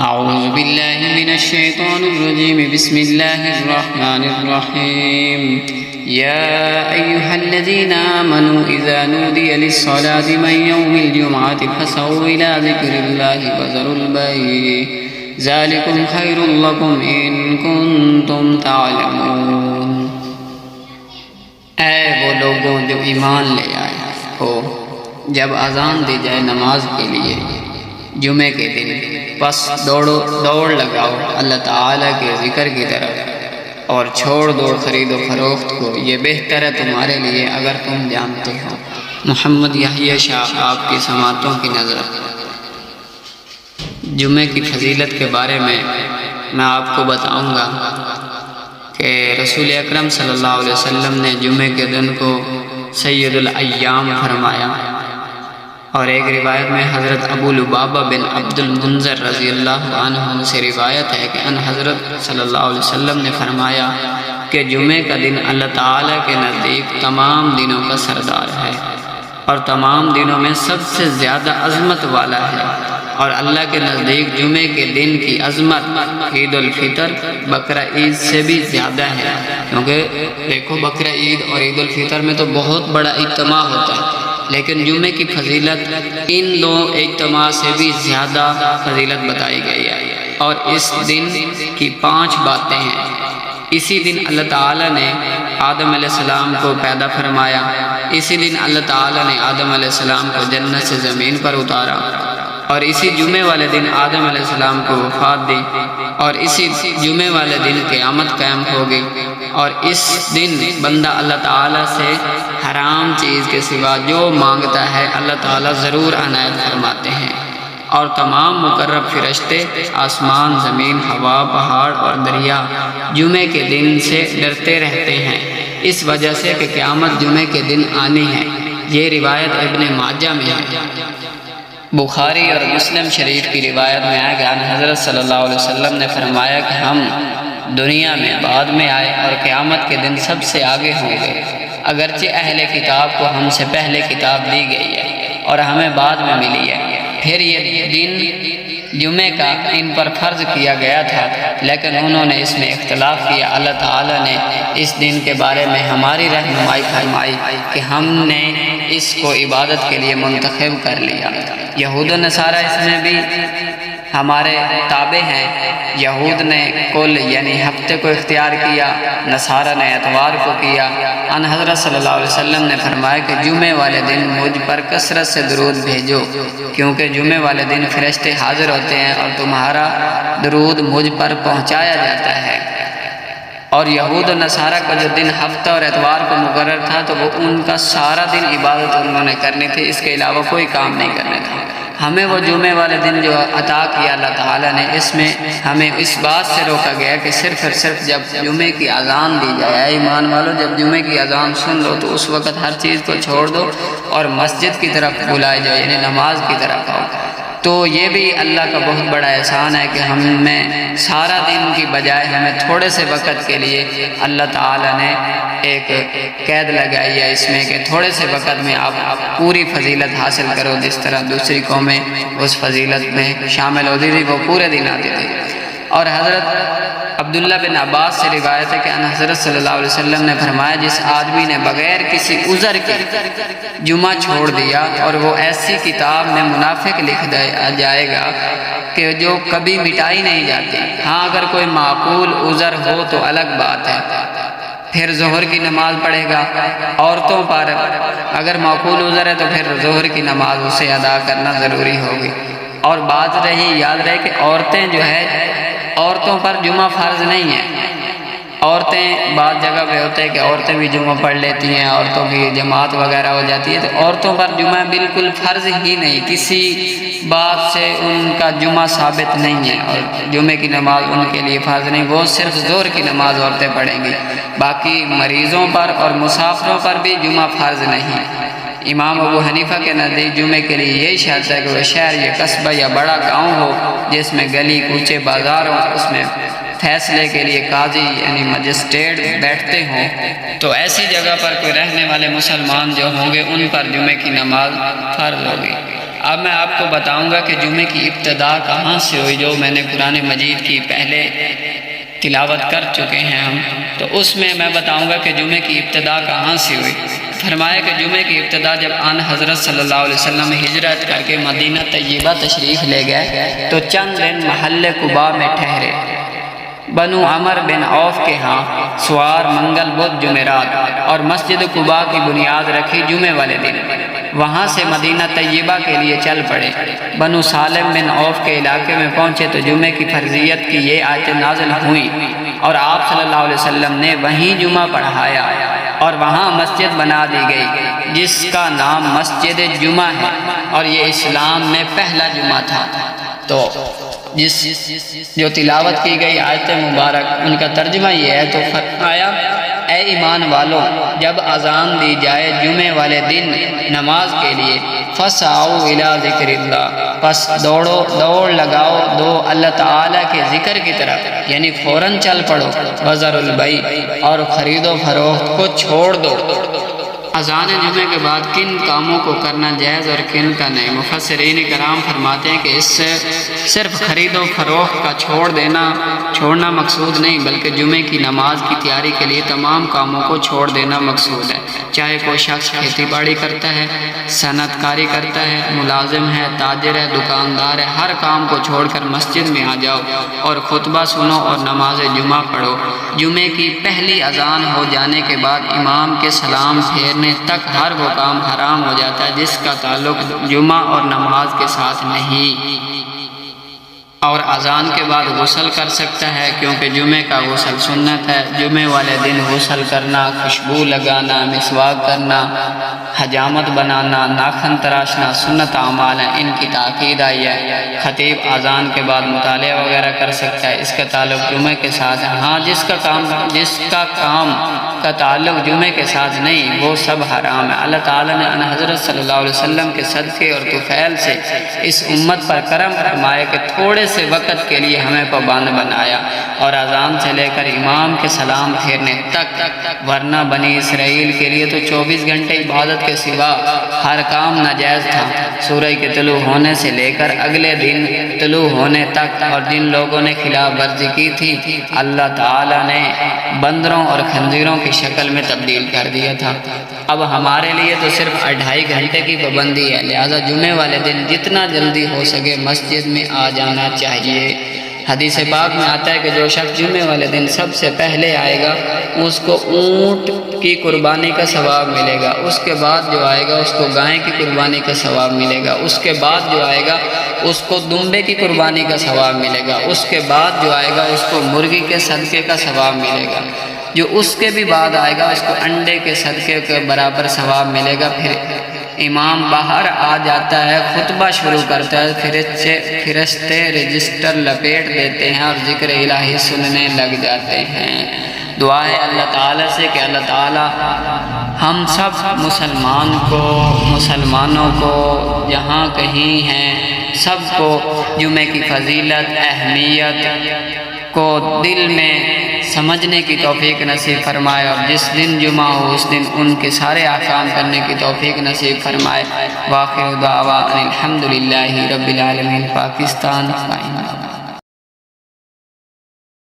اعوذ باللہ من الشیطان الرجیم بسم اللہ الرحمن الرحیم یا ایہا الذین آمنوا اذا نودی للصلاة من یوم الجمعة فسعوا الى ذکر اللہ وذروا البیع ذالکم خیر لکم ان کنتم تعلمون۔ اے وہ لوگوں جو ایمان لے آئے ہو، جب اذان دی جائے نماز کے لیے جمعے کے دن، بس دوڑ لگاؤ اللہ تعالیٰ کے ذکر کی طرف اور چھوڑ دو خرید و فروخت کو، یہ بہتر ہے تمہارے لیے اگر تم جانتے ہو۔ محمد یحییٰ شاہ آپ کی سماعتوں کی نظر۔ جمعے کی فضیلت کے بارے میں آپ کو بتاؤں گا کہ رسول اکرم صلی اللہ علیہ وسلم نے جمعے کے دن کو سید الایام فرمایا، اور ایک روایت میں حضرت ابو لبابہ بن عبد المنذر رضی اللہ عنہ سے روایت ہے کہ ان حضرت صلی اللہ علیہ وسلم نے فرمایا کہ جمعے کا دن اللہ تعالیٰ کے نزدیک تمام دنوں کا سردار ہے اور تمام دنوں میں سب سے زیادہ عظمت والا ہے، اور اللہ کے نزدیک جمعے کے دن کی عظمت عید الفطر بقرہ عید سے بھی زیادہ ہے، کیونکہ دیکھو بقرہ عید اور عید الفطر میں تو بہت بڑا اجتماع ہوتا ہے، لیکن جمعے کی فضیلت ان دو اجتماع سے بھی زیادہ فضیلت بتائی گئی ہے، اور اس دن کی 5 باتیں ہیں۔ اسی دن اللہ تعالیٰ نے آدم علیہ السلام کو پیدا فرمایا، اسی دن اللہ تعالیٰ نے آدم علیہ السلام کو جنت سے زمین پر اتارا، اور اسی جمعے والے دن آدم علیہ السلام کو وفات دی، اور اسی جمعے والے دن قیامت قائم ہوگی، اور اس دن بندہ اللہ تعالیٰ سے حرام چیز کے سوا جو مانگتا ہے اللہ تعالیٰ ضرور عنایت فرماتے ہیں، اور تمام مقرب فرشتے آسمان، زمین، ہوا، پہاڑ اور دریا جمعے کے دن سے ڈرتے رہتے ہیں، اس وجہ سے کہ قیامت جمعے کے دن آنی ہے۔ یہ روایت ابن ماجہ میں ہے۔ بخاری اور مسلم شریف کی روایت میں آیا کہ حضرت صلی اللہ علیہ وسلم نے فرمایا کہ ہم دنیا میں بعد میں آئے اور قیامت کے دن سب سے آگے ہوں گے، اگرچہ اہل کتاب کو ہم سے پہلے کتاب دی گئی ہے اور ہمیں بعد میں ملی ہے۔ پھر یہ دن جمعے کا ان پر فرض کیا گیا تھا، لیکن انہوں نے اس میں اختلاف کیا۔ اللہ تعالیٰ نے اس دن کے بارے میں ہماری رہنمائی فرمائی کہ ہم نے اس کو عبادت کے لیے منتخب کر لیا۔ یہود و نصارہ اس میں بھی ہمارے تابع ہیں۔ یہود نے کل یعنی ہفتے کو اختیار کیا، نصارہ نے اتوار کو کیا۔ ان حضرت صلی اللہ علیہ وسلم نے فرمایا کہ جمعے والے دن مجھ پر کثرت سے درود بھیجو، کیونکہ جمعے والے دن فرشتے حاضر ہوتے ہیں اور تمہارا درود مجھ پر پہنچایا جاتا ہے۔ اور یہود و نصارہ کا جو دن ہفتہ اور اتوار کو مقرر تھا تو وہ ان کا سارا دن عبادت انہوں نے کرنی تھی، اس کے علاوہ کوئی کام نہیں کرنا تھا۔ ہمیں وہ جمعے والے دن جو عطا کیا اللہ تعالیٰ نے، اس میں ہمیں اس بات سے روکا گیا کہ صرف اور صرف جب جمعے کی اذان دی جائے، اے ایمان والو جب جمعے کی اذان سن لو تو اس وقت ہر چیز کو چھوڑ دو اور مسجد کی طرف بلائے جاؤ، یعنی نماز کی طرف آؤ۔ تو یہ بھی اللہ کا بہت بڑا احسان ہے کہ ہمیں سارا دن کی بجائے ہمیں تھوڑے سے وقت کے لیے اللہ تعالیٰ نے ایک قید لگائی ہے اس میں کہ تھوڑے سے وقت میں آپ پوری فضیلت حاصل کرو، جس طرح دوسری قومیں اس فضیلت میں شامل ہوتی تھی، وہ پورے دن آتی تھی۔ اور حضرت عبداللہ بن عباس سے روایت ہے کہ ان حضرت صلی اللہ علیہ وسلم نے فرمایا جس آدمی نے بغیر کسی عذر کے جمعہ چھوڑ دیا اور وہ ایسی کتاب میں منافق لکھ جائے گا کہ جو کبھی مٹائی نہیں جاتی۔ ہاں اگر کوئی معقول عذر ہو تو الگ بات ہے، پھر ظہر کی نماز پڑھے گا۔ عورتوں پر اگر معقول عذر ہے تو پھر ظہر کی نماز اسے ادا کرنا ضروری ہوگی۔ اور بات رہی، یاد رہے کہ عورتیں جو ہے، عورتوں پر جمعہ فرض نہیں ہے۔ عورتیں بعض جگہ پہ ہوتے ہیں کہ عورتیں بھی جمعہ پڑھ لیتی ہیں، عورتوں کی جماعت وغیرہ ہو جاتی ہے، تو عورتوں پر جمعہ بالکل فرض ہی نہیں، کسی بات سے ان کا جمعہ ثابت نہیں ہے، اور جمعے کی نماز ان کے لیے فرض نہیں، وہ صرف ظہر کی نماز عورتیں پڑھیں گی۔ باقی مریضوں پر اور مسافروں پر بھی جمعہ فرض نہیں۔ امام ابو حنیفہ کے نزدیک جمعے کے لیے یہی شرط ہے کہ وہ شہر یا قصبہ یا بڑا گاؤں ہو جس میں گلی کوچے بازار ہوں، اس میں فیصلے کے لیے قاضی یعنی مجسٹریٹ بیٹھتے ہوں، تو ایسی جگہ پر کوئی رہنے والے مسلمان جو ہوں گے ان پر جمعے کی نماز فرض ہوگی۔ اب میں آپ کو بتاؤں گا کہ جمعے کی ابتدا کہاں سے ہوئی، جو میں نے قرآن مجید کی پہلے تلاوت کر چکے ہیں ہم، تو اس میں بتاؤں گا کہ جمعے کی ابتدا کہاں سے ہوئی۔ فرمایا کہ جمعے کی ابتدا جب آن حضرت صلی اللہ علیہ وسلم ہجرت کر کے مدینہ طیبہ تشریف لے گئے تو چند دن محل قباء میں ٹھہرے۔ بنو عمر بن عوف کے ہاں سوار منگل بدھ جمعرات اور مسجد قباء کی بنیاد رکھی جمعے والے دن، وہاں سے مدینہ طیبہ کے لیے چل پڑے۔ بنو سالم بن عوف کے علاقے میں پہنچے تو جمعے کی فرضیت کی یہ آیتیں نازل ہوئیں اور آپ صلی اللہ علیہ وسلم نے وہیں جمعہ پڑھایا اور وہاں مسجد بنا دی گئی جس کا نام مسجد جمعہ ہے، اور یہ اسلام میں پہلا جمعہ تھا۔ تو جو تلاوت کی گئی آیت مبارک ان کا ترجمہ یہ ہے، تو فرمایا اے ایمان والو، جب اذان دی جائے جمعے والے دن نماز کے لیے فَسْعَوْا إِلَىٰ ذِكْرِ اللَّهِ، پس دوڑ لگاؤ دو اللہ تعالیٰ کے ذکر کی طرف، یعنی فوراً چل پڑو۔ وَذَرُوا الْبَيْعَ، اور خرید و فروخت کو چھوڑ دو۔ اذان جمعے کے بعد کن کاموں کو کرنا جائز اور کن کا نہیں؟ مفسرین کرام فرماتے ہیں کہ اس سے صرف خرید و فروخت کا چھوڑنا مقصود نہیں، بلکہ جمعے کی نماز کی تیاری کے لیے تمام کاموں کو چھوڑ دینا مقصود ہے۔ چاہے کوئی شخص کھیتی باڑی کرتا ہے، صنعت کاری کرتا ہے، ملازم ہے، تاجر ہے، دکاندار ہے، ہر کام کو چھوڑ کر مسجد میں آ جاؤ اور خطبہ سنو اور نماز جمعہ پڑھو۔ جمعے کی پہلی اذان ہو جانے کے بعد امام کے سلام پھیرنے تک ہر وہ کام حرام ہو جاتا ہے جس کا تعلق جمعہ اور نماز کے ساتھ نہیں۔ اور اذان کے بعد غسل کر سکتا ہے کیونکہ جمعے کا غسل سنت ہے۔ جمعے والے دن غسل کرنا، خوشبو لگانا، مسواک کرنا، حجامت بنانا، ناخن تراشنا سنت اعمال ہیں، ان کی تاکید آئی ہے۔ خطیب اذان کے بعد مطالعہ وغیرہ کر سکتا ہے، اس کا تعلق جمعے کے ساتھ ہے۔ ہاں جس کا کام کا تعلق جمعے کے ساتھ نہیں وہ سب حرام ہے۔ اللہ تعالیٰ نے ان حضرت صلی اللہ علیہ وسلم کے صدقے اور طفیل سے اس امت پر کرم فرمایا کہ تھوڑے سے وقت کے لیے ہمیں پابند بنایا، اور اذان سے لے کر امام کے سلام پھیرنے تک، ورنہ بنی اسرائیل کے لیے تو 24 گھنٹے عبادت کے سوا ہر کام ناجائز تھا۔ سورج کے طلوع ہونے سے لے کر اگلے دن طلوع ہونے تک، اور جن لوگوں نے خلاف ورزی کی تھی اللہ تعالیٰ نے بندروں اور خنزیروں کی شکل میں تبدیل کر دیا تھا۔ اب ہمارے لیے تو صرف 2.5 گھنٹے کی پابندی ہے، لہذا جمعے والے دن جتنا جلدی ہو سکے مسجد میں آ جانا چاہیے۔ حدیث پاک میں آتا ہے کہ جو شخص جمعے والے دن سب سے پہلے آئے گا اس کو اونٹ کی قربانی کا ثواب ملے گا، اس کے بعد جو آئے گا اس کو گائے کی قربانی کا ثواب ملے گا، اس کے بعد جو آئے گا اس کو دمبے کی قربانی کا ثواب ملے گا، اس کے بعد جو آئے گا اس کو مرغی کے صدقے کا ثواب ملے گا، جو اس کے بھی بعد آئے گا اس کو انڈے کے صدقے کے برابر ثواب ملے گا۔ پھر امام باہر آ جاتا ہے، خطبہ شروع کرتا ہے، فرشتے رجسٹر لپیٹ دیتے ہیں اور ذکر الہی سننے لگ جاتے ہیں۔ دعا ہے اللہ تعالیٰ سے کہ اللہ تعالیٰ ہم سب مسلمانوں کو جہاں کہیں ہیں سب کو جمعے کی فضیلت، اہمیت کو دل میں سمجھنے کی توفیق نصیب فرمائے، اور جس دن جمعہ ہو اس دن ان کے سارے احکام کرنے کی توفیق نصیب فرمائے۔ وآخر دعوانا الحمدللہ رب العالمین۔ پاکستان